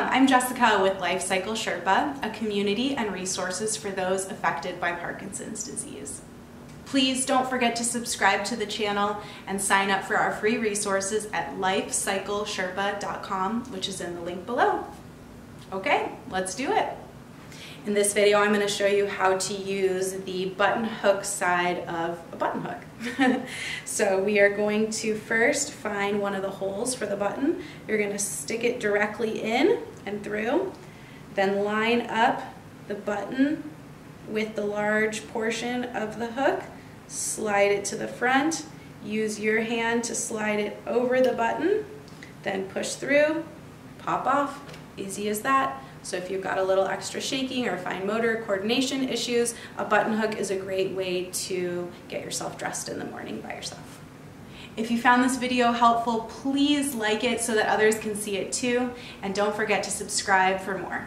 I'm Jessica with Lifecycle Sherpa, a community and resources for those affected by Parkinson's disease. Please don't forget to subscribe to the channel and sign up for our free resources at lifecyclesherpa.com, which is in the link below. Okay, let's do it. In this video, I'm going to show you how to use the button hook side of a button hook. So we are going to first find one of the holes for the button. You're going to stick it directly in and through, then line up the button with the large portion of the hook, slide it to the front, use your hand to slide it over the button, then push through, pop off, easy as that. So if you've got a little extra shaking or fine motor coordination issues, a button hook is a great way to get yourself dressed in the morning by yourself. If you found this video helpful, please like it so that others can see it too, and don't forget to subscribe for more.